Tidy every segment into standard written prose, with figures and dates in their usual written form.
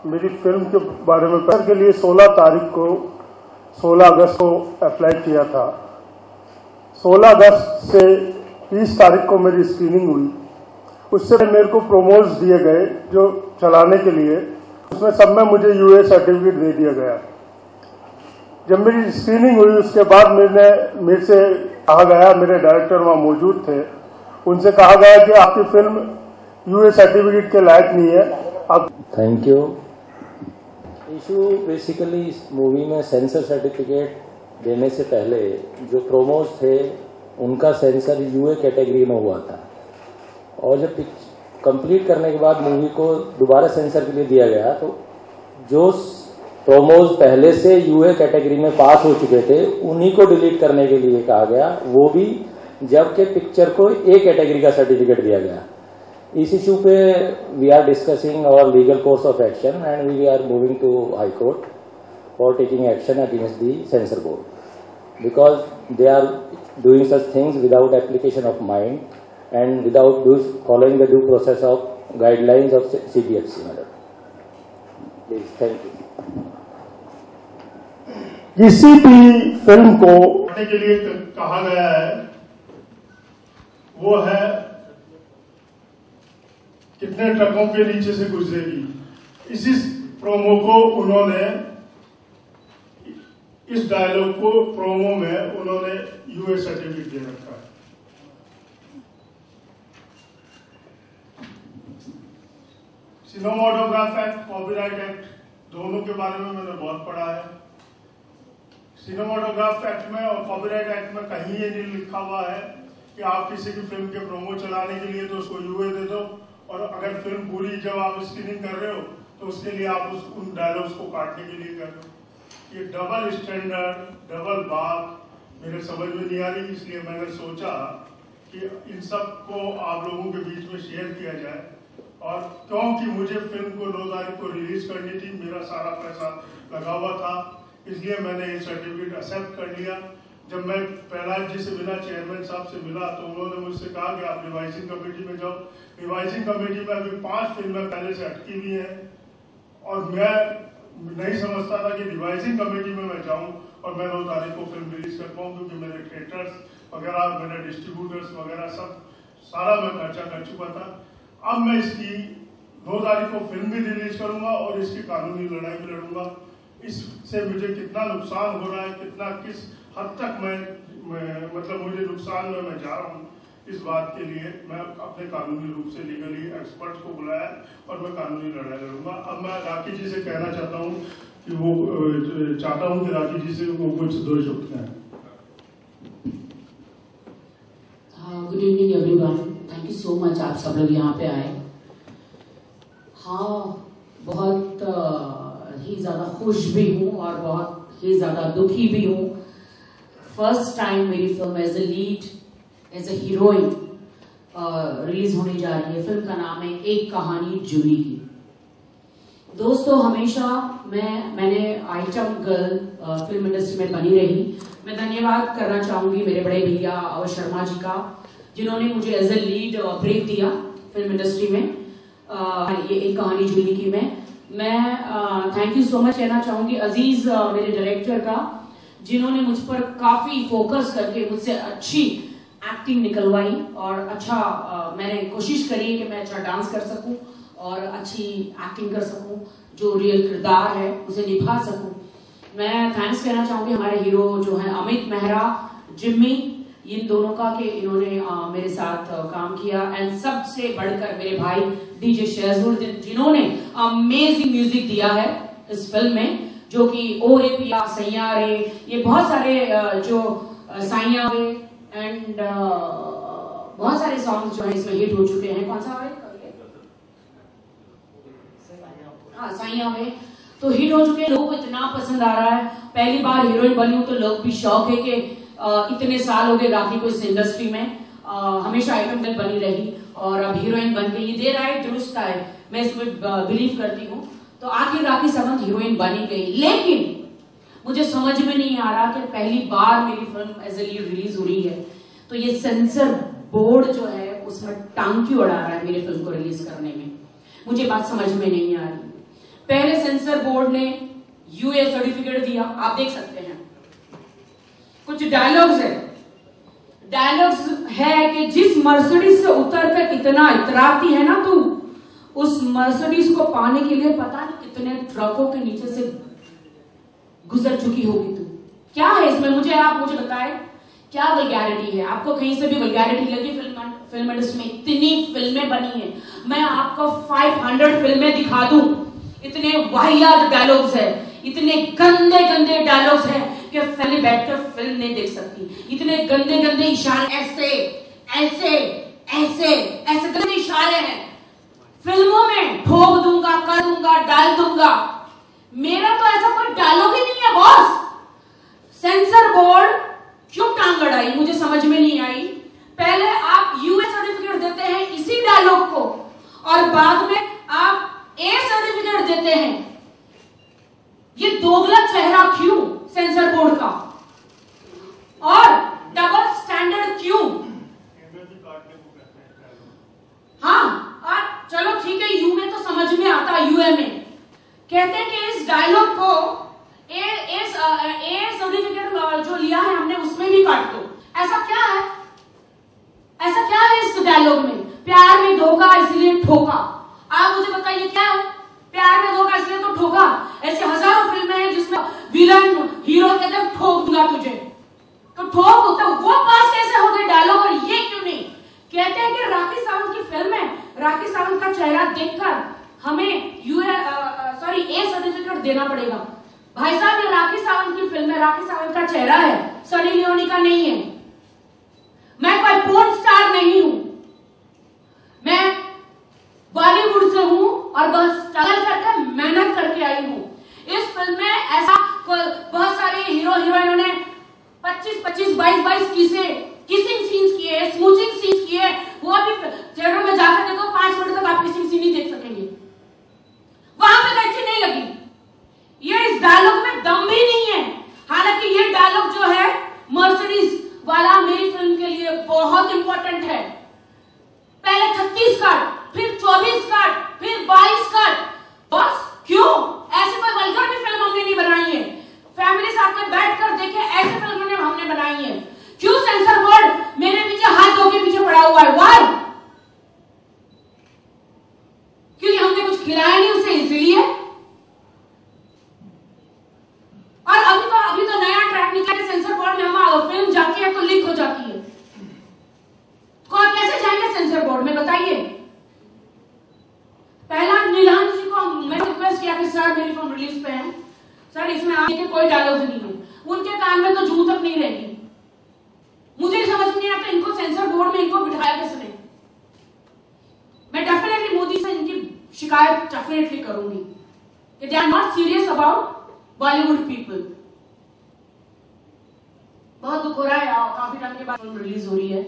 मेरी फिल्म के बारे में के लिए 16 अगस्त को अप्लाई किया था। 16 अगस्त से 30 तारीख को मेरी स्क्रीनिंग हुई। उससे मेरे को प्रोमोज दिए गए जो चलाने के लिए, उसमें सब में मुझे यूए सर्टिफिकेट दे दिया गया। जब मेरी स्क्रीनिंग हुई उसके बाद मेरे से कहा गया, मेरे डायरेक्टर वहां मौजूद थे, उनसे कहा गया कि आपकी फिल्म यूए सर्टिफिकेट के लायक नहीं है। आप थैंक यू। इशू बेसिकली इस मूवी में सेंसर सर्टिफिकेट देने से पहले जो प्रोमोज थे उनका सेंसर यूए कैटेगरी में हुआ था, और जब कंप्लीट करने के बाद मूवी को दोबारा सेंसर के लिए दिया गया तो जो प्रोमोज पहले से यूए कैटेगरी में पास हो चुके थे उन्हीं को डिलीट करने के लिए कहा गया, वो भी जबकि पिक्चर को ए कैटेगरी का सर्टिफिकेट दिया गया। इस इशू पे we are discussing our legal course of action and we are moving to high court for taking action against the censor board because they are doing such things without application of mind and without following the due process of guidelines of CBFC। Madam please, thank you. किसी भी film को करने के लिए कहा गया है वो है कितने ट्रकों के नीचे से गुजरेगी। इसी प्रोमो को उन्होंने, इस डायलॉग को प्रोमो में उन्होंने यूए सर्टिफिकेट दे रखा है। सिनेमाटोग्राफ एक्ट, कॉपीराइट एक्ट, दोनों के बारे में मैंने बहुत पढ़ा है। सिनेमाटोग्राफ एक्ट में और कॉपीराइट एक्ट में कहीं ये नहीं लिखा हुआ है कि आप किसी की फिल्म के प्रोमो चलाने के लिए तो उसको यूए दे दो, और अगर फिल्म पूरी जब आप स्क्रीनिंग कर रहे हो तो उसके लिए आप उन डायलॉग्स को काटने के लिए कर रहे हो। ये डबल स्टैंडर्ड, डबल बात मेरे समझ में नहीं आ रही, इसलिए मैंने सोचा कि इन सब को आप लोगों के बीच में शेयर किया जाए। और क्योंकि मुझे फिल्म को 9 तारीख को रिलीज करनी थी, मेरा सारा पैसा लगा हुआ था, इसलिए मैंने ये सर्टिफिकेट एक्सेप्ट कर लिया। जब मैं प्रहलाद जी से मिला, चेयरमैन साहब से मिला, तो उन्होंने मुझसे कहा कि आप रिवाइजिंग कमेटी में जाओ। रिवाइजिंग कमेटी में अभी 5 फिल्में पहले से अटकी हुई हैं, और मैं नहीं समझता था कि रिवाइजिंग कमेटी में मैं जाऊं और मैं 9 तारीख को फिल्म रिलीज कर पाऊं, क्योंकि मेरे थिएटर्स वगैरह, मेरे डिस्ट्रीब्यूटर्स वगैरह सारा मैं खर्चा कर चुका था। अब मैं इसकी 9 तारीख को फिल्म भी रिलीज करूंगा और इसकी कानूनी लड़ाई भी लड़ूंगा। इससे मुझे कितना नुकसान हो रहा है, कितना किस हद तक मैं मतलब मुझे नुकसान में मैं जा रहा हूँ, इस बात के लिए मैं अपने कानूनी रूप से लीगली एक्सपर्ट्स को बुलाया और मैं कानूनी लड़ाई लड़ूंगा। अब मैं राखी जी से कहना चाहता हूँ कि राखी जी से वो कुछ 2 शब्द कहें। Good evening everyone, thank you so much, आप सब लोग यहाँ पे आए। हाँ, बहुत ही ज्यादा खुश भी हूँ और बहुत ही ज्यादा दुखी भी हूँ। फर्स्ट टाइम मेरी film as a lead, as a heroine release होने जा रही है। फिल्म का नाम है एक कहानी जूली की। दोस्तों, हमेशा मैंने आइटम गर्ल फिल्म इंडस्ट्री में बनी रही। मैं धन्यवाद करना चाहूंगी मेरे बड़े भैया अवध शर्मा जी का, जिन्होंने मुझे एज ए लीड ब्रेक दिया फिल्म इंडस्ट्री में। ये एक कहानी जूली की मैं थैंक यू सो मच कहना चाहूंगी अजीज मेरे डायरेक्टर का, जिन्होंने मुझ पर काफी फोकस करके मुझसे अच्छी एक्टिंग निकलवाई और अच्छा मैंने कोशिश करी कि मैं अच्छा डांस कर सकूं और अच्छी एक्टिंग कर सकूं, जो रियल किरदार है उसे निभा सकूं। मैं थैंक्स कहना चाहूंगी हमारे हीरो जो है अमित मेहरा, जिम्मी, इन दोनों का कि इन्होंने मेरे साथ काम किया। एंड सबसे बढ़कर मेरे भाई डीजे शहजुद्दीन, जिन्होंने अमेजिंग म्यूजिक दिया है इस फिल्म में, जो कि ओ रे पिया, सैया रे, ये बहुत सारे जो साइया वे एंड बहुत सारे सॉन्ग्स जो है इसमें हिट हो चुके हैं। कौन सा है? हाँ, साइया वे तो हिट हो चुके हैं, लोगों को इतना पसंद आ रहा है। पहली बार हीरोइन बनी हूं तो लोग भी शौक है कि इतने साल हो गए राखी को इस इंडस्ट्री में, हमेशा आइटम गर्ल बनी रही और अब हीरोइन बन गई। ये देर आए दुरुस्त आए, मैं इसमें बिलीव करती हूँ। तो आखिर राखी सावंत हीरोइन बनी गई, लेकिन मुझे समझ में नहीं आ रहा कि पहली बार मेरी film as a lead release हो रही है तो ये सेंसर बोर्ड जो है उसमें टांग क्यों अड़ा रहा है मेरी फिल्म को रिलीज करने में, मुझे बात समझ में नहीं आ रही। पहले सेंसर बोर्ड ने यूए सर्टिफिकेट दिया, आप देख सकते हैं कुछ डायलॉग्स है कि जिस मर्सिडीज से उतर कर इतना इतराती है ना तू, उस मर्सिडीज को पाने के लिए पता नहीं कितने ट्रकों के नीचे से गुजर चुकी होगी तू। क्या है इसमें, आप मुझे बताएं, क्या वल्गैरिटी है? आपको कहीं से भी वल्गैरिटी लगी? फिल्म इंडस्ट्री में इतनी फिल्में बनी है, मैं आपको 500 फिल्में दिखा दूं, इतने वाहियात डायलॉग्स है, इतने गंदे गंदे डायलॉग्स है कि फैमिली बैठकर फिल्म नहीं देख सकती। इतने गंदे गंदे इशारे, ऐसे ऐसे ऐसे ऐसे गंदे इशारे हैं फिल्मों में, ठोक दूंगा, कर दूंगा, डाल दूंगा। मेरा तो ऐसा कोई डायलॉग ही नहीं है बॉस। सेंसर बोर्ड क्यों टांग अड़ाई, मुझे समझ में नहीं आई। पहले आप यूएस सर्टिफिकेट देते हैं इसी डायलॉग को और बाद में आप ए सर्टिफिकेट देते हैं। ये दोगला चेहरा क्यों सेंसर बोर्ड का, और डबल स्टैंडर्ड क्यों? हाँ, चलो ठीक है, यू में तो समझ में आता, यूए में कहते हैं कि इस डायलॉग को ए सर्टिफिकेट जो लिया है हमने उसमें भी काट दो। ऐसा क्या है, ऐसा क्या है इस डायलॉग में? प्यार में धोखा इसलिए ठोका। आप मुझे बताइए क्या है? प्यार में धोखा इसलिए तो ठोका। ऐसे हजारों फिल्में हैं जिसमें विलन हीरो कहते हैं ठोक दूंगा तुझे, तो ठोक होता वो पास कैसे हो गए डायलॉग और ये क्यों नहीं? कहते हैं कि राखी सावंत की फिल्म है, राखी सावंत का चेहरा देखकर हमें ए सर्टिफिकेट देना पड़ेगा। भाई साहब, ये राखी सावंत की फिल्म है, राखी सावंत का चेहरा है, सनी लियोनी का नहीं है। मैं कोई पोर्न स्टार नहीं हूं, मैं बॉलीवुड से हूं और बहुत स्ट्रगल करके मेहनत करके आई हूं। इस फिल्म में ऐसा बहुत सारे हीरो हीरोइनों ने 25-25, 22-22 किसिंग सीन्स किए, स्मूचिंग सीन्स किए। वो अभी थिएटर में जाकर देखो 5 मिनट तक आप किसिंग सीन नहीं देख सकेंगे, वहां पे कैची नहीं लगी। ये इस डायलॉग में दम भी नहीं है। हालांकि ये डायलॉग जो है मर्सिडीज वाला मेरी फिल्म के लिए बहुत इंपॉर्टेंट है। पहले 36 कट, फिर 24 कट, फिर 22 कट, बस क्यों? ऐसी कोई वल्गर भी फिल्म हमने नहीं बनाई है। फैमिली साथ में बैठकर देखे ऐसी फिल्में हमने बनाई है। क्यों सेंसर बोर्ड मेरे पीछे हाथ धो के पीछे पड़ा हुआ है? वाई? क्योंकि हमने कुछ खिलाया नहीं उसे, इसलिए। और अभी तो नया ट्रैक निकला है सेंसर बोर्ड में, हम फिल्म जाती है तो लीक हो जाती है, तो आप कैसे जाएंगे सेंसर बोर्ड में बताइए? पहला नीलांश जी को मैं रिक्वेस्ट किया कि सर मेरी फिल्म रिलीज पे है, सर इसमें आगे के कोई डायलॉग नहीं है। उनके कान में तो जूं तक नहीं रहेगी। मुझे समझ नहीं आता इनको सेंसर बोर्ड में इनको बिठाया किसने। मैं डेफिनेटली मोदी से इनकी शिकायत डेफिनेटली करूंगी कि they are not serious about Bollywood people. बहुत दुख हो रहा है, काफी टाइम के बाद फिल्म रिलीज हो रही है,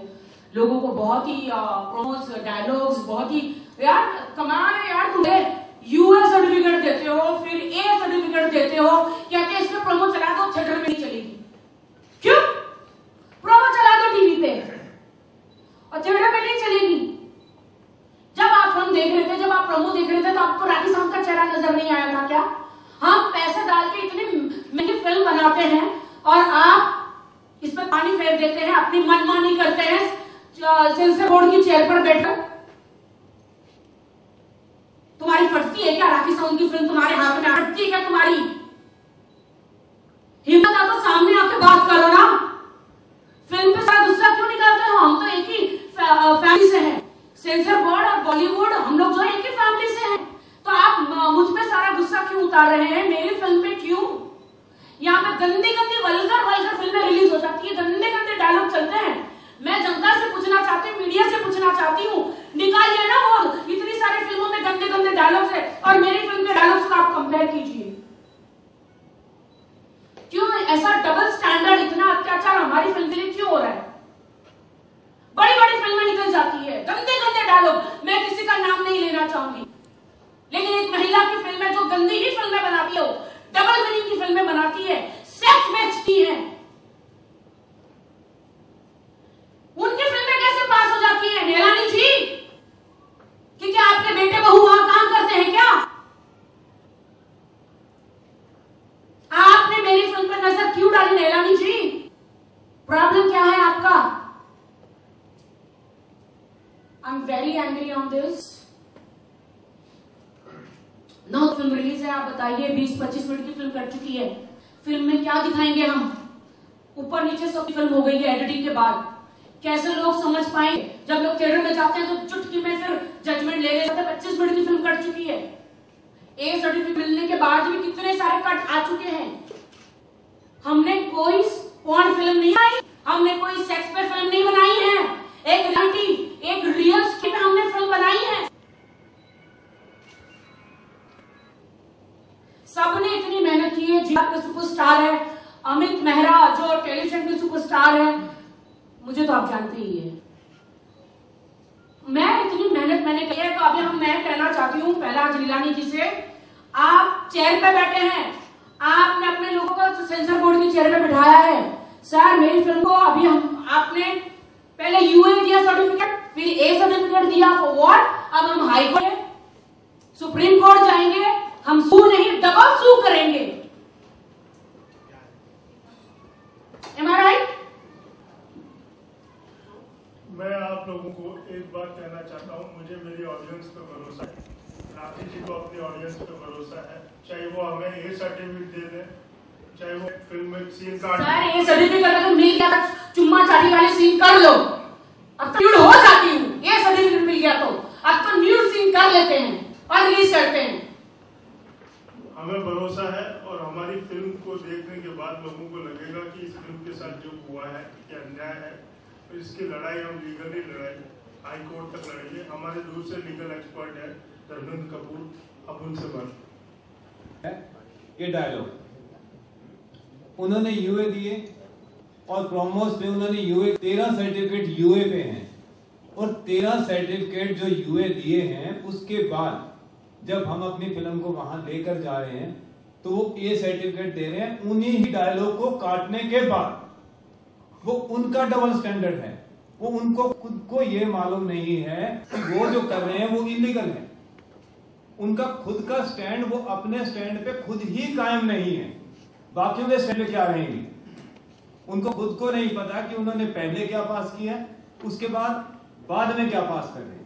लोगों को बहुत ही प्रोमोस डायलॉग्स बहुत ही यार कमाल है यार। तुम्हें यूएस सर्टिफिकेट देते हो, फिर ए सर्टिफिकेट देते हो, कहते हैं इसमें प्रोमो चला दो, थिएटर में नहीं चलेगी। क्यों? प्रोमो चला दो टीवी पे और थिएटर में नहीं चलेगी। जब आप फिल्म देख रहे थे, जब आप प्रोमो देख रहे थे, तो आपको राखी सावंत का चेहरा नजर नहीं आया था क्या? हम पैसे डाल के इतनी महंगी फिल्म बनाते हैं और आप इस पर पानी फेर देते हैं, अपनी मनमानी करते हैं सेंसर बोर्ड की चेयर पर बैठकर। तुम्हारी फटती है क्या राखी सावंत की फिल्म? तुम्हारे हाथ में फटती है क्या तुम्हारी? हिम्मत आ तो सामने आके बात करो ना। फिल्म पे सारा गुस्सा क्यों निकालते हो? हम तो एक ही फैमिली से हैं। सेंसर बोर्ड और बॉलीवुड हम लोग जो एक ही फैमिली से हैं। तो आप मुझ पे सारा गुस्सा क्यों उतार रहे हैं? मेरी फिल्म पे क्यों? यहाँ पे गंदी गंदी वल्गर फिल्में रिलीज हो जाती है, गंदे गंदे डायलॉग चलते हैं। मैं जनता से पूछना चाहती हूँ, मीडिया से पूछना चाहती हूँ, निकालिए ना वो इतनी सारी फिल्मों में गंदे गंदे डायलॉग्स है और मेरी फिल्म के डायलॉग्स को आप कंपेयर कीजिए। क्यों ऐसा डबल स्टैंडर्ड, इतना अत्याचार हमारी फिल्म के लिए क्यों हो रहा है? बड़ी बड़ी फिल्में निकल जाती है, गंदे गंदे डायलॉग, मैं किसी का नाम नहीं लेना चाहूंगी, लेकिन एक महिला की फिल्म है जो गंदी ही फिल्में बनाती है, डबल मीनिंग की फिल्में बनाती है, सेक्स बेचती है, उनकी फिल्में कैसे पास हो जाती है? नीलानी जी, कि क्या आपके बेटे बहू वहां काम करते हैं क्या? आपने मेरी फिल्म पर नजर क्यों डाली नीलानी जी? प्रॉब्लम क्या है आपका? I am very angry on this. Now film release है, आप बताइए 20-25 मिनट की फिल्म कट चुकी है, फिल्म में क्या दिखाएंगे हम? ऊपर नीचे सब फिल्म हो गई है एडिटिंग के बाद, कैसे लोग समझ पाएंगे? जब लोग थिएटर में जाते हैं तो चुटकी में फिर जजमेंट ले लेते हैं। 25 मिनट की फिल्म कट चुकी है, ए सर्टिफिकेट मिलने के बाद भी कितने सारे कट आ चुके हैं। हमने कोई पॉर्न फिल्म नहीं बनाई, हमने कोई सेक्स पे फिल्म नहीं बनाई है, एक रियलिटी, एक रियल स्क्रिप्ट हमने फिल्म बनाई है। सबने इतनी मेहनत की है, जिया के सुपरस्टार है, अमित मेहरा जो टेलीविजन के सुपरस्टार है, मुझे तो आप जानते ही है। मैं इतनी मेहनत मैंने की है, तो अभी मैं कहना चाहती हूँ पहला नीलानी जी से, आप चेयर पे बैठे हैं, आपने अपने लोगों को सेंसर बोर्ड की चेयर पे बिठाया है। सर मेरी फिल्म को अभी आपने पहले यूए दिया सर्टिफिकेट, फिर ए सर्टिफिकेट दिया फॉर व्हाट? अब हम हाई कोर्ट, सुप्रीम कोर्ट जाएंगे, हम सू नहीं डबल सू करेंगे। Am I right? मैं आप लोगों को एक बात कहना चाहता हूँ, मुझे मेरी ऑडियंस पे भरोसा है, राखी जी को अपनी ऑडियंस पे भरोसा है, चाहे वो हमें ए सर्टिफिकेट दे दें, चाहे वो फिल्म में सीन काट। सर ए सर्टिफिकेट अगर मिल गया, चुम्मा चाटी वाले सीन कर लो, अब तो न्यूड हो जाती हूँ, ए सर्टिफिकेट मिल गया तो अब तो न्यूड सीन कर लेते हैं और रिलीज करते हैं। हमें भरोसा है और हमारी फिल्म को देखने के बाद लोगों को लगेगा कि इस फिल्म के साथ जो हुआ है क्या अन्याय है, तो इसकी लड़ाई हम लीगली लड़ाई हाई कोर्ट तक लड़ेंगे। हमारे दूर से लीगल एक्सपर्ट है धर्मेंद्र कपूर, अब उनसे बात। ये डायलॉग उन्होंने यूए दिए और प्रोमोस पे उन्होंने यूए 13 सर्टिफिकेट यूए पे हैं, और 13 सर्टिफिकेट जो यूए दिए हैं उसके बाद जब हम अपनी फिल्म को वहां लेकर जा रहे हैं तो वो ए सर्टिफिकेट दे रहे हैं उन्हीं ही डायलॉग को काटने के बाद। वो उनका डबल स्टैंडर्ड है, वो उनको खुद को ये मालूम नहीं है कि वो जो कर रहे हैं वो इलीगल है। उनका खुद का स्टैंड, वो अपने स्टैंड पे खुद ही कायम नहीं है, बाकियों के स्टैंड पे क्या रहेंगे? उनको खुद को नहीं पता कि उन्होंने पहले क्या पास किया, उसके बाद में क्या पास कर रहे हैं।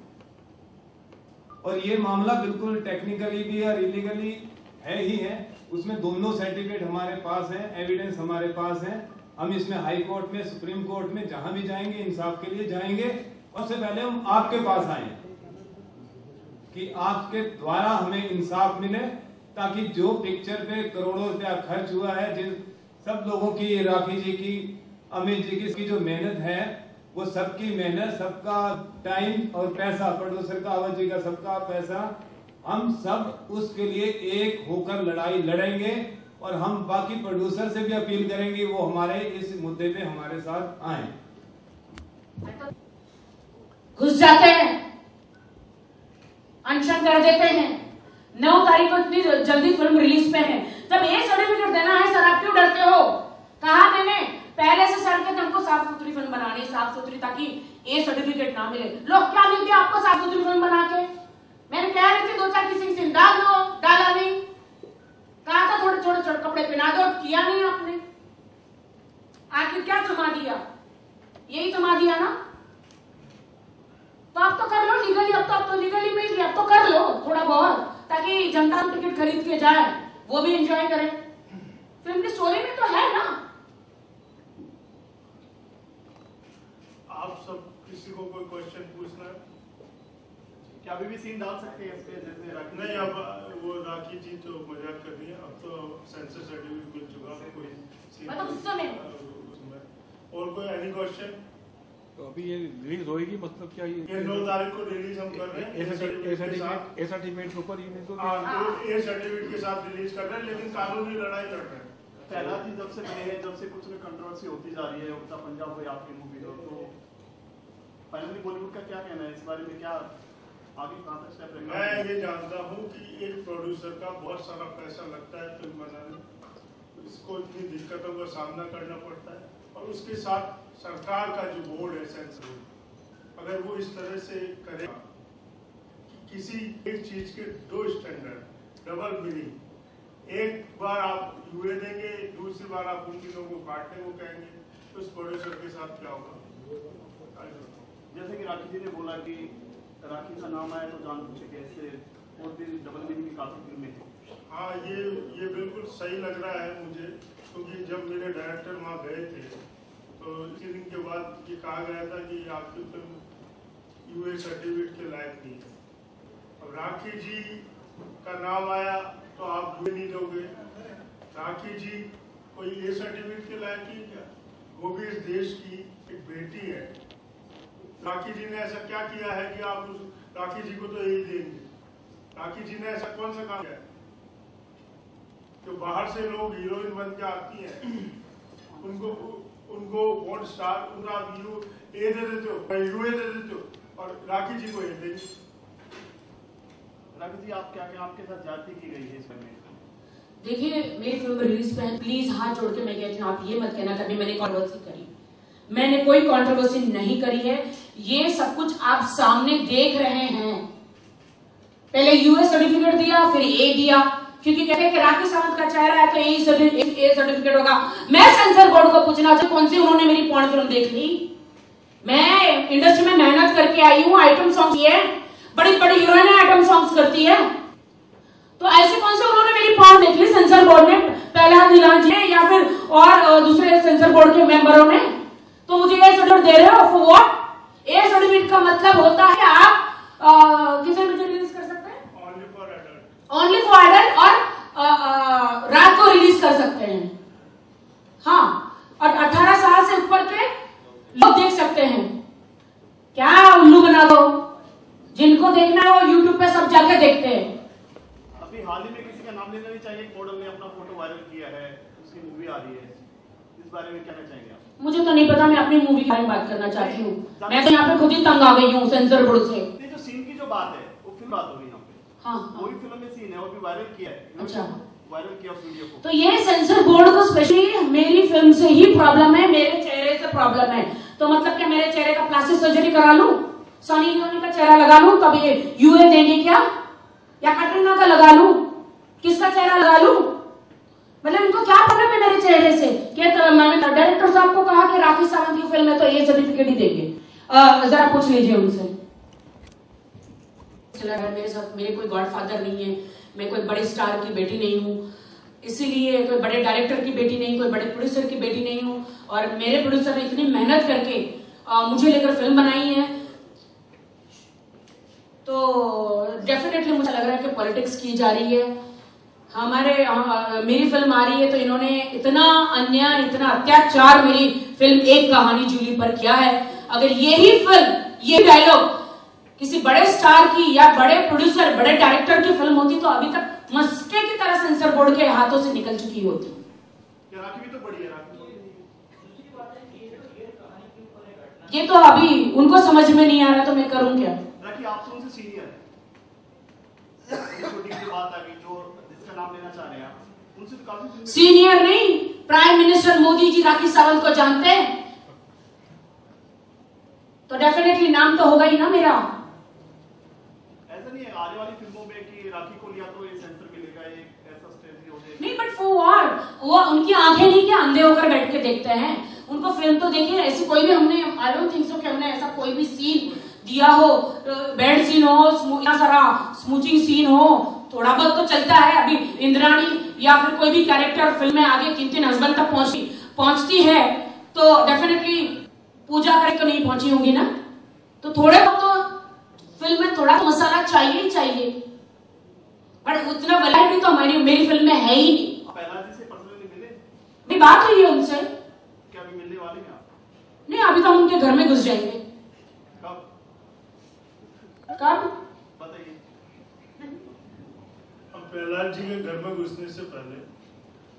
और ये मामला बिल्कुल टेक्निकली भी और इलीगली है ही है, उसमें दोनों सर्टिफिकेट हमारे पास है, एविडेंस हमारे पास है। हम इसमें हाई कोर्ट में, सुप्रीम कोर्ट में जहां भी जाएंगे इंसाफ के लिए जाएंगे, और उससे पहले हम आपके पास आए कि आपके द्वारा हमें इंसाफ मिले, ताकि जो पिक्चर पे करोड़ों रुपया खर्च हुआ है, जिन सब लोगों की, राखी जी की, अमित जी की जो मेहनत है, वो सबकी मेहनत, सबका टाइम और पैसा, प्रोड्यूसर का, अवध जी का, सबका पैसा, हम सब उसके लिए एक होकर लड़ाई लड़ेंगे। और हम बाकी प्रोड्यूसर से भी अपील करेंगे वो हमारे इस मुद्दे पे हमारे साथ आए। घुस जाते हैं, अनशन कर देते हैं। 9 तारीख को इतनी जल्दी फिल्म रिलीज पे है, जब ए सर्टिफिकेट देना है सर आप क्यों डरते हो? कहा मैंने पहले से सर के तुमको साफ सुथरी फिल्म बनानी, साफ सुथरी, ताकि ए सर्टिफिकेट ना मिले। लोग क्या मिलते हैं आपको साफ सुथरी फिल्म बना के? मैंने कह रही थी 2-4 किसी सीन डाल दो, डाला नहीं। कहा था थोड़े छोटे कपड़े पहना दो, किया नहीं आपने। आखिर क्या थमा दिया? यही थमा दिया ना। तो अब तो कर लो लीगली, अब तो लीगली मिल गया, अब तो कर लो थोड़ा बहुत, ताकि जनता टिकट खरीद के जाए, वो भी एंजॉय करे। फिल्म की स्टोरी में तो है ना। आप सब किसी को कोई क्वेश्चन पूछना है? क्या अभी भी सीन डाल सकते हैं इसमें, जैसे राखी? नहीं, अब वो राखी जी तो मजाक कर रही है, अब तो सेंसर सर्टिफिकेट मिल चुका है, कोई सीन मतलब उस समय उसमें। और कोई एनी क्वेश्चन? तो अभी ये रिलीज होएगी, मतलब क्या ये 9 तारीख को रिलीज हम कर रहे हैं ए सर्टिफिकेट के ऊपर, ये नहीं तो ए सर्टिफिकेट के साथ रिलीज कर रहे हैं, लेकिन कानूनी लड़ाई लड़ रहे हैं। पहला चीज जब से बने हैं, जब से कुछ में कंट्रोवर्सी होती जा रही है, उड़ता पंजाब हुई आपकी मूवी हो, तो फाइनली बॉलीवुड का क्या कहना है इस बारे में? क्या आगे कहां तक स्टेप रहेगा? मैं ये जानता हूँ कि एक प्रोड्यूसर का बहुत सारा पैसा लगता है फिल्म बनाने में, इसको इतनी दिक्कतों का सामना करना पड़ता है, और उसके साथ सरकार का जो बोर्ड है सेंसर बोर्ड, अगर वो इस तरह से करे कि किसी एक चीज के 2 स्टैंडर्ड, डबल मीनिंग, एक बार आप यूए देंगे, दूसरी बार आप उन तीनों को काटने को कहेंगे, तो उस प्रोड्यूसर के साथ क्या होगा? जैसे कि राखी जी ने बोला कि राखी का नाम आया तो जान पूछे कैसे, और भी डबल मीनिंग की काफी फिल्में थी। हाँ, ये बिल्कुल सही लग रहा है मुझे, क्योंकि जब मेरे डायरेक्टर वहाँ गए थे तो इसी दिन के बाद ये कहा गया था कि आपकी फिल्म यूए सर्टिफिकेट के लायक नहीं है। अब राखी जी का नाम आया तो आप यूए नहीं दोगे? राखी जी कोई ए सर्टिफिकेट के लायक ही क्या? वो भी इस देश की एक बेटी है। राखी जी ने ऐसा क्या किया है कि आप उस राखी जी को तो यही देंगे? राखी जी ने ऐसा कौन सा काम किया है? जो बाहर से लोग हीरोइन बन के आती हैं, उनको वॉन्ट स्टार, उनका आप यू ए दे देते हो, यूए दे देते हो, और राखी जी को ए देंगे। राखी जी, आप क्या आपके साथ जाति की गई है इस फिल्म में? देखिए, मेरी फिल्म रिलीज पे है, प्लीज हाथ जोड़ के मैं कहती हूँ, आप ये मत कहना कभी मैंने कंट्रोवर्सी करी। मैंने कोई कंट्रोवर्सी नहीं करी है। ये सब कुछ आप सामने देख रहे हैं। पहले यूएस सर्टिफिकेट दिया, फिर ए दिया, क्योंकि कहते हैं कि राखी सावंत का चेहरा है तो ए सर्टिफिकेट होगा। मैं सेंसर बोर्ड को पूछना चाहिए कौन सी उन्होंने मेरी पॉर्न फिल्म देख ली? मैं इंडस्ट्री में मेहनत करके आई हूँ, आइटम सॉन्ग किए, बड़ी बड़ी हीरोइन आइटम सॉन्ग्स करती है, तो ऐसे कौन से उन्होंने मेरी पॉर्न देख ली सेंसर बोर्ड ने? पहला नीलांज है या फिर और दूसरे सेंसर बोर्ड के मेंबरों ने? तो मुझे ए सर्टिफिकेट दे रहे हो फॉर व्हाट? ए सर्टिफिकेट का मतलब होता है आप किसे भी रिलीज कर सकते हैं, ओनली फॉर एडल्ट, और रात को रिलीज कर सकते हैं। हाँ, और 18 साल से ऊपर के लोग देख सकते हैं। क्या उल्लू बना दो? जिनको देखना है वो यूट्यूब पे सब जाके देखते हैं। अभी हाल ही में किसी का नाम लेना नहीं चाहिए, एक मॉडल ने अपना फोटो वायरल किया है, उसकी मूवी आ रही है, इस बारे में कहना चाहेंगे आप? मुझे तो नहीं पता, मैं अपनी मूवी के बारे में बात करना चाहती हूँ। मैं तो यहाँ पे खुद ही तंग आ गई हूँ सेंसर बोर्ड से। जो सीन की जो बात है वो फिल्म बात होगी यहाँ पे। हाँ, वही फिल्म में सीन है, वो भी वायरल किया है। अच्छा, वायरल किया उस वीडियो को। तो ये सेंसर बोर्ड को स्पेशली मेरी फिल्म से ही प्रॉब्लम है, मेरे चेहरे से प्रॉब्लम है। तो मतलब क्या मेरे चेहरे का प्लास्टिक सर्जरी करा लूं, सनी लियोनी का चेहरा लगा लूं, तब ये यूए देंगे क्या? या कैटरीना का लगा लूं, किसका चेहरा लगा लूं? मतलब इनको क्या प्रॉब्लम है मेरे चेहरे से? क्या मैंने डायरेक्टर साहब को कहा कि राखी सावंत की फिल्म है तो ये सर्टिफिकेट ही देंगे? जरा पूछ लीजिए उनसे। मेरे साथ मेरे कोई गॉडफादर नहीं है, मैं कोई बड़े स्टार की बेटी नहीं हूँ, इसीलिए कोई बड़े डायरेक्टर की बेटी नहीं, कोई बड़े प्रोड्यूसर की बेटी नहीं हूँ। और मेरे प्रोड्यूसर ने इतनी मेहनत करके मुझे लेकर फिल्म बनाई है, तो डेफिनेटली मुझे लग रहा है कि पॉलिटिक्स की जा रही है। मेरी फिल्म आ रही है तो इन्होंने इतना अन्याय, इतना अत्याचार मेरी फिल्म एक कहानी जूली पर किया है। अगर यही फिल्म, ये डायलॉग किसी बड़े स्टार की या बड़े प्रोड्यूसर, बड़े डायरेक्टर की फिल्म होती तो अभी तक मस्के की तरह सेंसर बोर्ड के हाथों से निकल चुकी होती। राखी भी तो बड़ी है। ये तो अभी उनको समझ में नहीं आ रहा, तो मैं करूं क्या? राखी आप तो उनसे सीनियर है, छोटी सी बात आ गई जो जिसका नाम लेना चाह रहे हैं आप, उनसे तो काफी सीनियर नहीं, प्राइम मिनिस्टर मोदी जी राखी सावंत को जानते हैं, तो डेफिनेटली नाम तो होगा ही ना मेरा। ऐसा नहीं है आने वाली फिल्मों में कि राखी को लिया तो ये सेंसर मिलेगा, एक ऐसा स्ट्रेटजी हो जाएगा? नहीं, बट फॉर व्हाट? वो उनकी आंखें नहीं क्या अंधे होकर बैठ के देखते हैं? उनको फिल्म तो देखिए। ऐसी कोई भी हमने, आई डोंट थिंक सो कि हमने ऐसा कोई भी सीन दिया हो, बेड सीन हो, इतना सारा स्मूचिंग सीन हो, थोड़ा बहुत तो चलता है। अभी इंद्राणी या फिर कोई भी कैरेक्टर फिल्म में आगे किन हस्बैंड तक पहुंचती है तो डेफिनेटली पूजा करके तो नहीं पहुंची होंगी ना। तो थोड़े बहुत तो फिल्म में थोड़ा मसाला चाहिए ही चाहिए, बट उतना वैरायटी तो मेरी फिल्म में है ही नहीं। पहला जी से पर्सनली मिले? मेरी बात हुई है उनसे। क्या अभी मिलने वाले हैं आप? नहीं, अभी तो हम उनके घर में घुस जाएंगे। कब? कब बताइए। अब प्रहलाद जी के घर में घुसने से पहले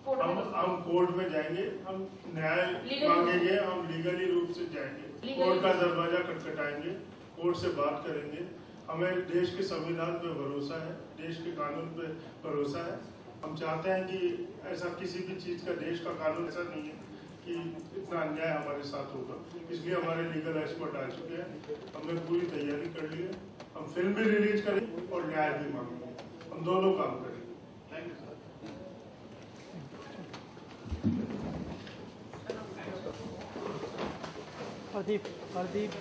हम कोर्ट में जाएंगे, हम न्याय मांगेंगे, हम लीगली रूप से जाएंगे, कोर्ट का दरवाजा खटखटाएंगे, कोर्ट से बात करेंगे। हमें देश के संविधान पे भरोसा है, देश के कानून पे भरोसा है। हम चाहते हैं कि ऐसा किसी भी चीज का, देश का कानून ऐसा नहीं है कि इतना अन्याय हमारे साथ होगा, इसलिए हमारे लीगल एक्सपर्ट आ चुके हैं। हमने पूरी तैयारी कर ली है, हम फिल्म भी रिलीज करेंगे और न्याय भी मांगेंगे, हम दोनों काम करेंगे। Thank you sir. प्रदीप